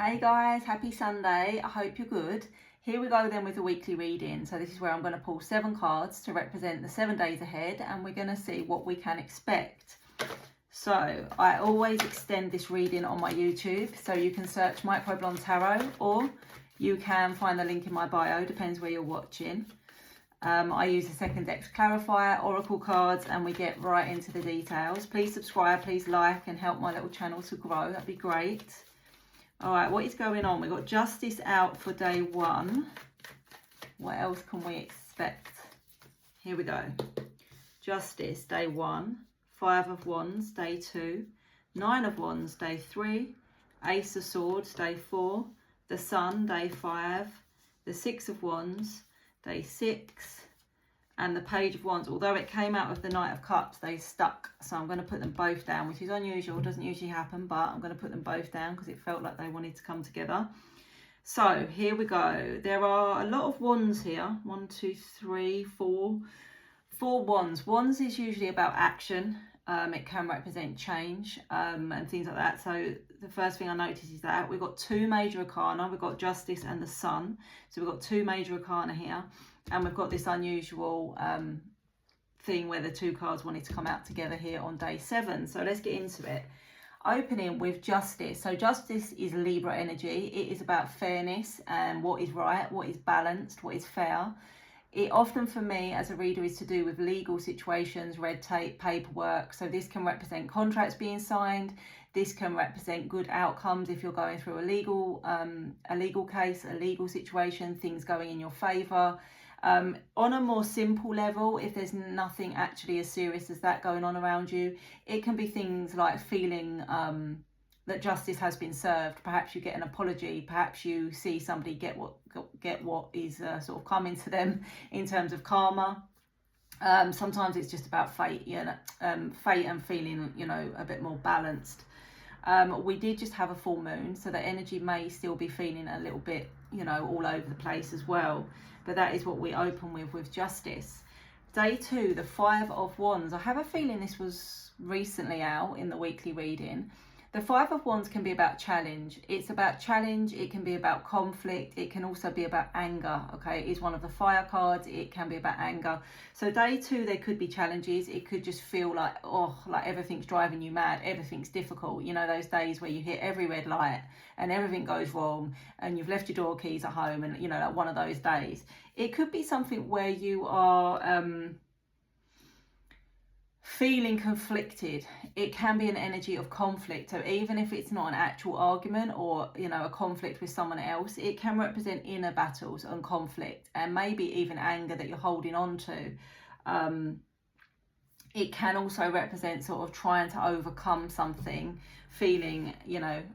Hey guys, happy Sunday. I hope you're good. Here we go then with the weekly reading. So this is where I'm going to pull 7 cards to represent the 7 days ahead, and we're going to see what we can expect. So I always extend this reading on my YouTube, so you can search Microblonde Tarot, or you can find the link in my bio, depends where you're watching. I use the second deck's clarifier, oracle cards, and we get right into the details. Please subscribe, please like, and help my little channel to grow. That'd be great. All right, what is going on? We've got Justice out for day 1. What else can we expect? Here we go. Justice, day 1. 5 of Wands, day 2. 9 of Wands, day 3. Ace of Swords, day 4. The Sun, day 5. The 6 of Wands, day 6. And the Page of Wands. Although it came out of the Knight of Cups, they stuck. So I'm going to put them both down, which is unusual. Doesn't usually happen, but I'm going to put them both down because it felt like they wanted to come together. So here we go. There are a lot of wands here. 1, 2, 3, 4. 4 wands. Wands is usually about action. It can represent change and things like that. So the first thing I notice is that we've got 2 major arcana. We've got Justice and the Sun. So we've got 2 major arcana here. And we've got this unusual thing where the 2 cards wanted to come out together here on day 7. So let's get into it. Opening with Justice. So Justice is Libra energy. It is about fairness and what is right, what is balanced, what is fair. It often for me as a reader is to do with legal situations, red tape, paperwork. So this can represent contracts being signed. This can represent good outcomes if you're going through a legal case, a legal situation, things going in your favour. On a more simple level, if there's nothing actually as serious as that going on around you, it can be things like feeling that justice has been served. Perhaps you get an apology. Perhaps you see somebody get what is sort of coming to them in terms of karma. Sometimes it's just about fate, fate and feeling, a bit more balanced. We did just have a full moon, so the energy may still be feeling a little bit, all over the place as well. But that is what we open with Justice. Day 2, the 5 of Wands. I have a feeling this was recently out in the weekly reading. The 5 of Wands can be about challenge. It's about challenge. It can be about conflict. It can also be about anger. Okay, it is one of the fire cards. It can be about anger. So day 2, there could be challenges. It could just feel like, like everything's driving you mad. Everything's difficult. Those days where you hit every red light and everything goes wrong and you've left your door keys at home and, like one of those days. It could be something where you are feeling conflicted. It can be an energy of conflict. So even if it's not an actual argument or a conflict with someone else, it can represent inner battles and conflict and maybe even anger that you're holding on to. It can also represent sort of trying to overcome something, feeling,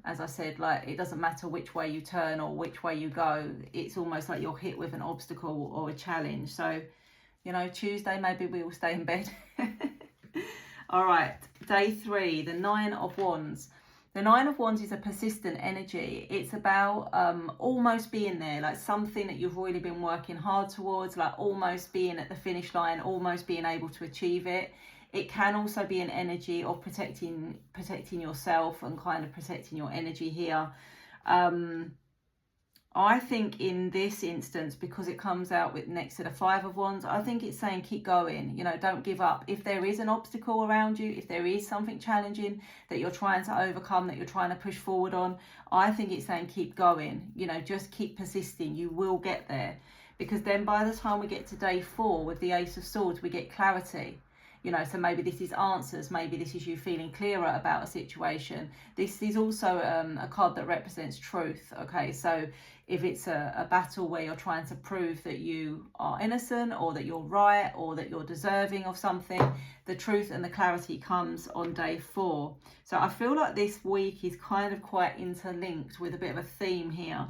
as I said, like it doesn't matter which way you turn or which way you go. It's almost like you're hit with an obstacle or a challenge. So Tuesday maybe we'll stay in bed. All right, day 3, the 9 of Wands. The 9 of Wands is a persistent energy. It's about almost being there, like something that you've really been working hard towards, like almost being at the finish line, almost being able to achieve it. It can also be an energy of protecting yourself and kind of protecting your energy here. I think in this instance, because it comes out with next to the 5 of Wands, I think it's saying keep going, don't give up. If there is an obstacle around you, if there is something challenging that you're trying to overcome, that you're trying to push forward on, I think it's saying keep going, just keep persisting. You will get there. Because then by the time we get to day 4 with the Ace of Swords, we get clarity. So maybe this is answers, maybe this is you feeling clearer about a situation. This is also a card that represents truth, okay? So if it's a battle where you're trying to prove that you are innocent or that you're right or that you're deserving of something, the truth and the clarity comes on day 4. So I feel like this week is kind of quite interlinked with a bit of a theme here.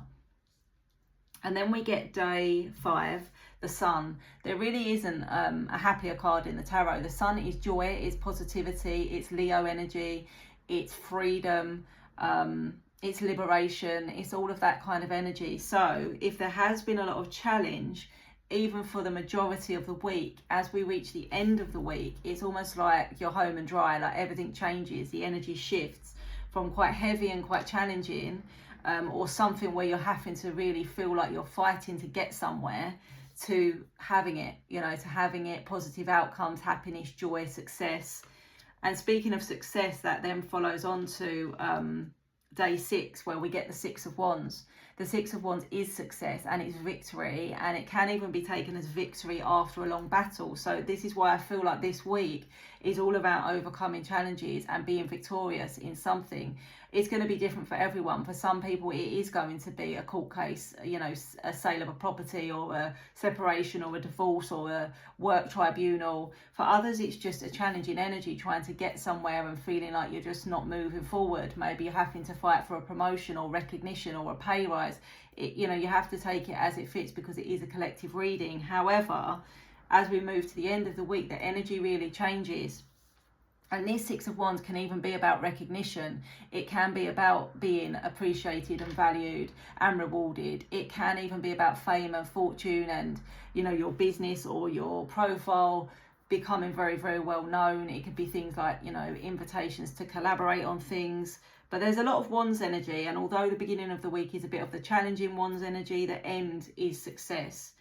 And then we get day 5, the Sun. There really isn't a happier card in the tarot. The Sun is joy, it's positivity, it's Leo energy, it's freedom, it's liberation, it's all of that kind of energy. So if there has been a lot of challenge, even for the majority of the week, as we reach the end of the week, it's almost like you're home and dry, like everything changes, the energy shifts from quite heavy and quite challenging or something where you're having to really feel like you're fighting to get somewhere, to having it, you know, to having it, positive outcomes, happiness, joy, success. And speaking of success, that then follows on to day 6, where we get the 6 of Wands. The 6 of Wands is success, and it's victory, and it can even be taken as victory after a long battle. So this is why I feel like this week is all about overcoming challenges and being victorious in something. It's going to be different for everyone. For some people, it is going to be a court case, you know, a sale of a property, or a separation, or a divorce, or a work tribunal. For others, it's just a challenging energy, trying to get somewhere and feeling like you're just not moving forward. Maybe you're having to fight for a promotion or recognition or a pay rise. You know, you have to take it as it fits, because it is a collective reading. However, as we move to the end of the week, the energy really changes. And this 6 of Wands can even be about recognition. It can be about being appreciated and valued and rewarded. It can even be about fame and fortune, and, you know, your business or your profile becoming very, very well known. It could be things like, you know, invitations to collaborate on things. But there's a lot of Wands energy, and although the beginning of the week is a bit of the challenging Wands energy, the end is success.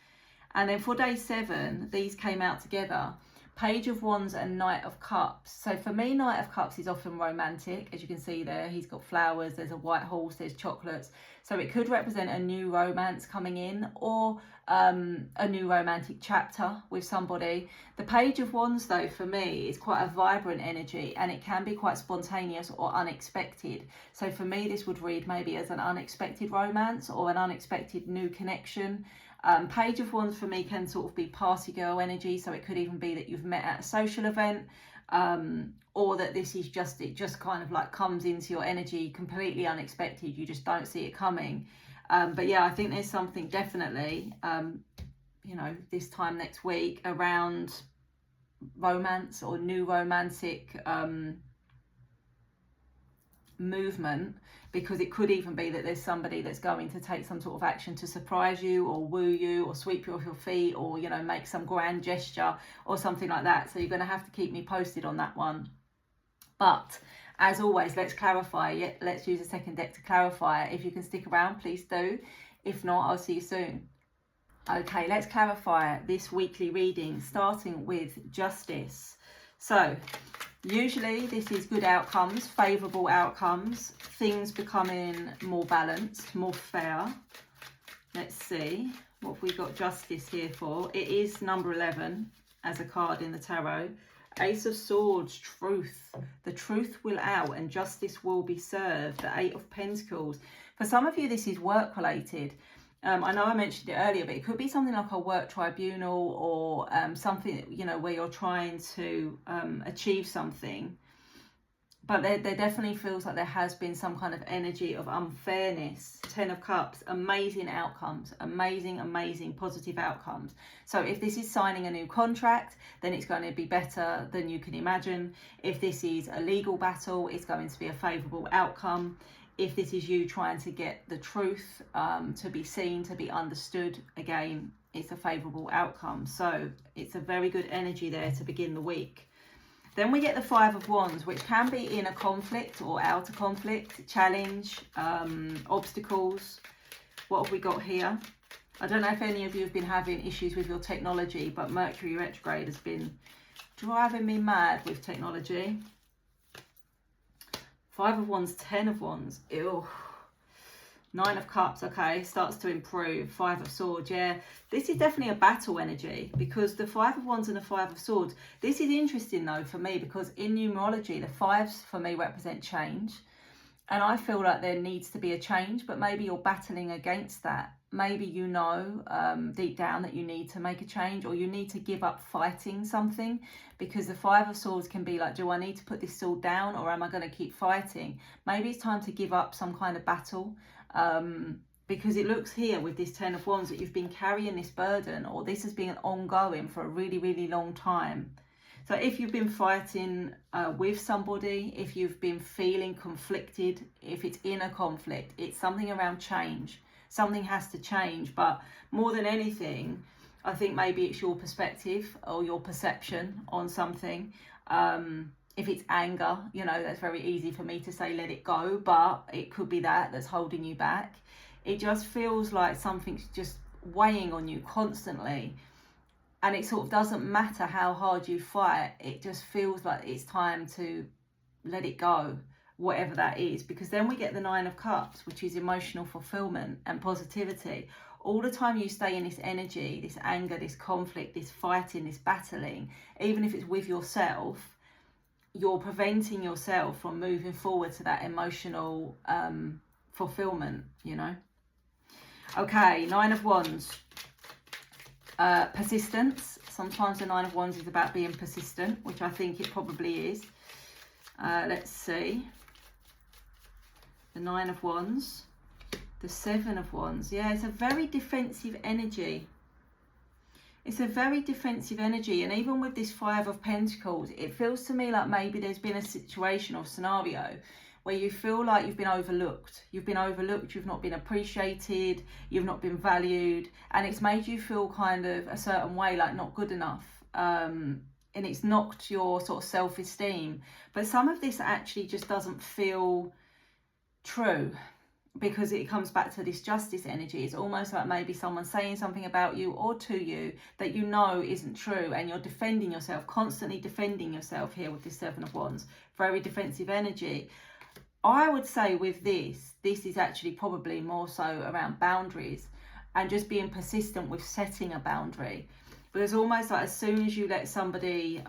And then for day 7, these came out together. Page of Wands and Knight of Cups. So for me, Knight of Cups is often romantic. As you can see there, he's got flowers, there's a white horse, there's chocolates. So it could represent a new romance coming in, or a new romantic chapter with somebody. The Page of Wands, though, for me, is quite a vibrant energy, and it can be quite spontaneous or unexpected. So for me, this would read maybe as an unexpected romance or an unexpected new connection. Page of Wands for me can sort of be party girl energy, so it could even be that you've met at a social event, or that this is just, it just kind of like comes into your energy completely unexpected. You just don't see it coming. But yeah, I think there's something definitely, you know, this time next week around romance or new romantic movement, because it could even be that there's somebody that's going to take some sort of action to surprise you or woo you or sweep you off your feet, or, you know, make some grand gesture or something like that. So you're going to have to keep me posted on that one. But as always, let's clarify. Let's use a second deck to clarify. If you can stick around, please do. If not, I'll see you soon. Okay, let's clarify this weekly reading, starting with Justice. So usually this is good outcomes, favourable outcomes, things becoming more balanced, more fair. Let's see, what have we got Justice here for? It is number 11 as a card in the tarot. Ace of Swords, truth. The truth will out and justice will be served. The 8 of Pentacles. For some of you, this is work related. I know I mentioned it earlier, but it could be something like a work tribunal, or something, you know, where you're trying to achieve something. But there definitely feels like there has been some kind of energy of unfairness. 10 of Cups, amazing outcomes, amazing, amazing positive outcomes. So if this is signing a new contract, then it's going to be better than you can imagine. If this is a legal battle, it's going to be a favourable outcome. If this is you trying to get the truth to be seen, to be understood, again, it's a favourable outcome. So it's a very good energy there to begin the week. Then we get the 5 of Wands, which can be in a conflict or outer conflict, challenge, obstacles. What have we got here? I don't know if any of you have been having issues with your technology, but Mercury retrograde has been driving me mad with technology. 5 of Wands, 10 of Wands, ew. 9 of Cups, okay, starts to improve. 5 of Swords, yeah. This is definitely a battle energy, because the 5 of Wands and the 5 of Swords, this is interesting though for me, because in numerology, the 5s for me represent change. And I feel like there needs to be a change, but maybe you're battling against that. Maybe you know deep down that you need to make a change, or you need to give up fighting something, because the 5 of Swords can be like, do I need to put this sword down, or am I going to keep fighting? Maybe it's time to give up some kind of battle, because it looks here with this 10 of Wands that you've been carrying this burden, or this has been ongoing for a really, really long time. So if you've been fighting with somebody, if you've been feeling conflicted, if it's in a conflict, it's something around change. Something has to change, but more than anything, I think maybe it's your perspective or your perception on something. If it's anger, you know, that's very easy for me to say let it go, but it could be that that's holding you back. It just feels like something's just weighing on you constantly, and it sort of doesn't matter how hard you fight, it just feels like it's time to let it go, whatever that is. Because then we get the 9 of Cups, which is emotional fulfillment and positivity. All the time you stay in this energy, this anger, this conflict, this fighting, this battling, even if it's with yourself, you're preventing yourself from moving forward to that emotional fulfillment, you know. Okay, 9 of Wands. Persistence. Sometimes the 9 of Wands is about being persistent, which I think it probably is. Let's see. The 9 of Wands. The 7 of Wands. Yeah, it's a very defensive energy. It's a very defensive energy. And even with this 5 of Pentacles, it feels to me like maybe there's been a situation or scenario where you feel like you've been overlooked. You've been overlooked, you've not been appreciated, you've not been valued, and it's made you feel kind of a certain way, like not good enough. And it's knocked your sort of self-esteem. But some of this actually just doesn't feel true, because it comes back to this justice energy. It's almost like maybe someone saying something about you or to you that you know isn't true, and you're defending yourself, constantly defending yourself here with this 7 of Wands. Very defensive energy. I would say with this is actually probably more so around boundaries and just being persistent with setting a boundary. But it's almost like as soon as you let somebody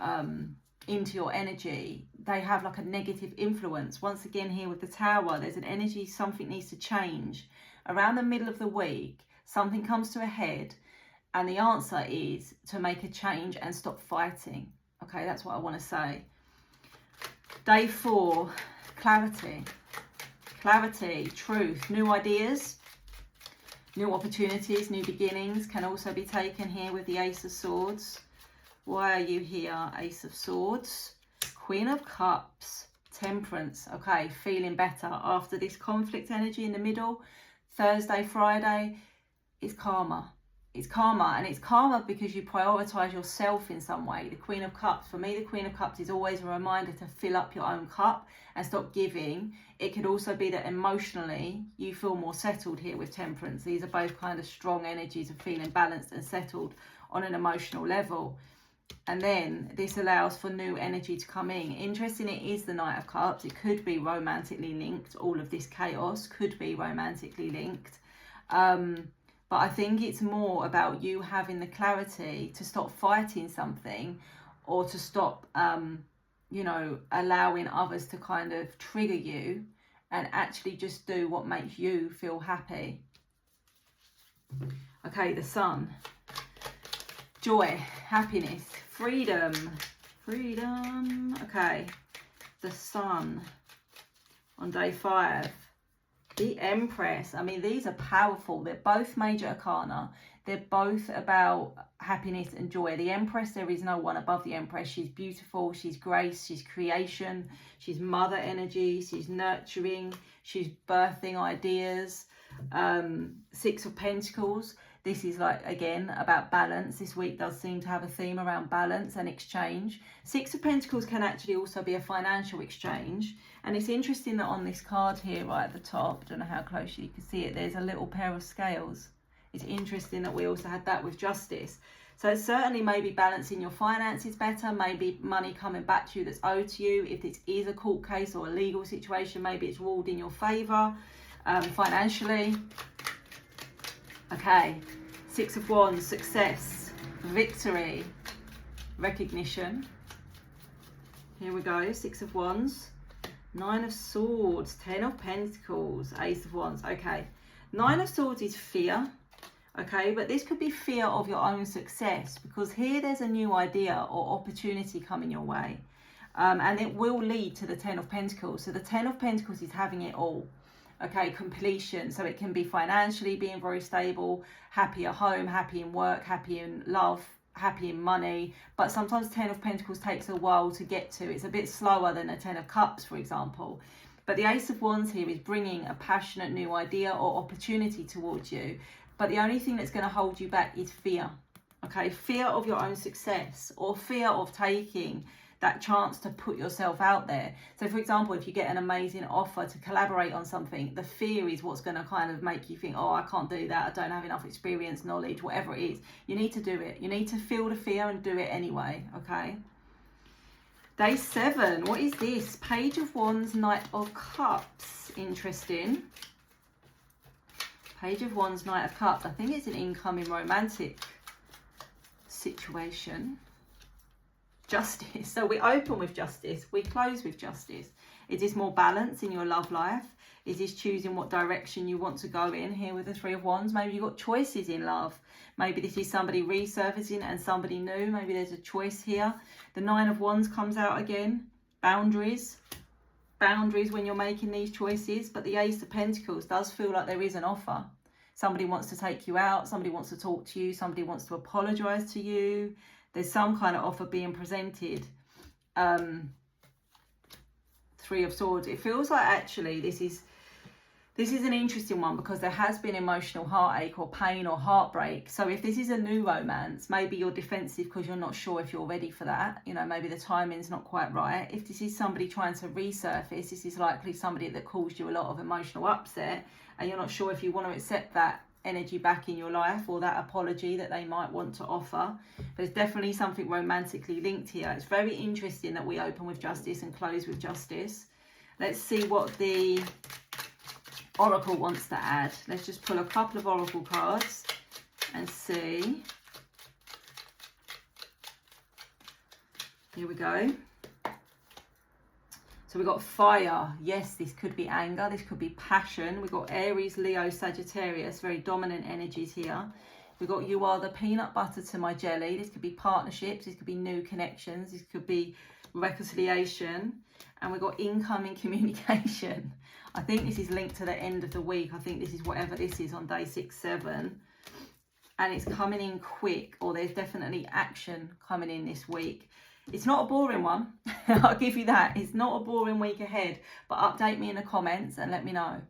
into your energy, they have like a negative influence. Once again here with the Tower, there's an energy, something needs to change. Around the middle of the week, something comes to a head, and the answer is to make a change and stop fighting. Okay, that's what I want to say. Day 4, clarity. Clarity, truth, new ideas, new opportunities, new beginnings can also be taken here with the Ace of Swords. Why are you here? Ace of Swords, Queen of Cups, Temperance. Okay, feeling better after this conflict energy in the middle. Thursday, Friday, it's calmer. It's calmer, and it's calmer because you prioritise yourself in some way. The Queen of Cups, for me, the Queen of Cups is always a reminder to fill up your own cup and stop giving. It could also be that emotionally you feel more settled here with Temperance. These are both kind of strong energies of feeling balanced and settled on an emotional level. And then this allows for new energy to come in. Interesting, it is the Knight of Cups. It could be romantically linked. All of this chaos could be romantically linked. But I think it's more about you having the clarity to stop fighting something, or to stop, you know, allowing others to kind of trigger you, and actually just do what makes you feel happy. Okay, the Sun. Joy, happiness, freedom, freedom. Okay, the Sun on day 5. The Empress. I mean, these are powerful. They're both major arcana. They're both about happiness and joy. The Empress, there is no one above the Empress. She's beautiful, she's grace, she's creation, she's mother energy, she's nurturing, she's birthing ideas. 6 of Pentacles. This is like, again, about balance. This week does seem to have a theme around balance and exchange. 6 of Pentacles can actually also be a financial exchange. And it's interesting that on this card here, right at the top, I don't know how close you can see it, there's a little pair of scales. It's interesting that we also had that with Justice. So it's certainly maybe balancing your finances better, maybe money coming back to you that's owed to you. If it is a court case or a legal situation, maybe it's ruled in your favour financially. Okay, 6 of Wands, success, victory, recognition. Here we go, 6 of Wands, 9 of Swords, 10 of Pentacles, Ace of Wands. Okay, 9 of Swords is fear. Okay, but this could be fear of your own success, because here there's a new idea or opportunity coming your way. And it will lead to the 10 of Pentacles. So the 10 of Pentacles is having it all. Okay, completion. So it can be financially being very stable, happy at home, happy in work, happy in love, happy in money. But sometimes 10 of Pentacles takes a while to get to. It's a bit slower than a 10 of Cups, for example. But the Ace of Wands here is bringing a passionate new idea or opportunity towards you. But the only thing that's going to hold you back is fear. Okay, fear of your own success, or fear of taking that chance to put yourself out there. So for example, if you get an amazing offer to collaborate on something, the fear is what's going to kind of make you think, oh, I can't do that, I don't have enough experience, knowledge, whatever it is. You need to do it. You need to feel the fear and do it anyway, okay? Day 7, what is this? Page of Wands, Knight of Cups. Interesting. Page of Wands, Knight of Cups. I think it's an incoming romantic situation. Justice. So we open with Justice, we close with Justice. Is this more balance in your love life? Is this choosing what direction you want to go in here with the Three of Wands? Maybe you've got choices in love. Maybe this is somebody resurfacing and somebody new. Maybe there's a choice here. The Nine of Wands comes out again. Boundaries. Boundaries when you're making these choices. But the Ace of Pentacles does feel like there is an offer. Somebody wants to take you out. Somebody wants to talk to you. Somebody wants to apologise to you. There's some kind of offer being presented. Three of Swords. It feels like actually this is an interesting one because there has been emotional heartache or pain or heartbreak. So if this is a new romance, maybe you're defensive because you're not sure if you're ready for that. You know, maybe the timing's not quite right. If this is somebody trying to resurface, this is likely somebody that caused you a lot of emotional upset and you're not sure if you want to accept that energy back in your life or that apology that they might want to offer. But it's definitely something romantically linked here. It's very interesting that we open with Justice and close with Justice. Let's see what the Oracle wants to add. Let's just pull a couple of Oracle cards and see. Here we go. So we've got fire. Yes, this could be anger. This could be passion. We've got Aries, Leo, Sagittarius. Very dominant energies here. We've got you are the peanut butter to my jelly. This could be partnerships. This could be new connections. This could be reconciliation. And we've got incoming communication. I think this is linked to the end of the week. I think this is whatever this is on day 6, 7. And it's coming in quick, or there's definitely action coming in this week. It's not a boring one. I'll give you that. It's not a boring week ahead. But update me in the comments and let me know.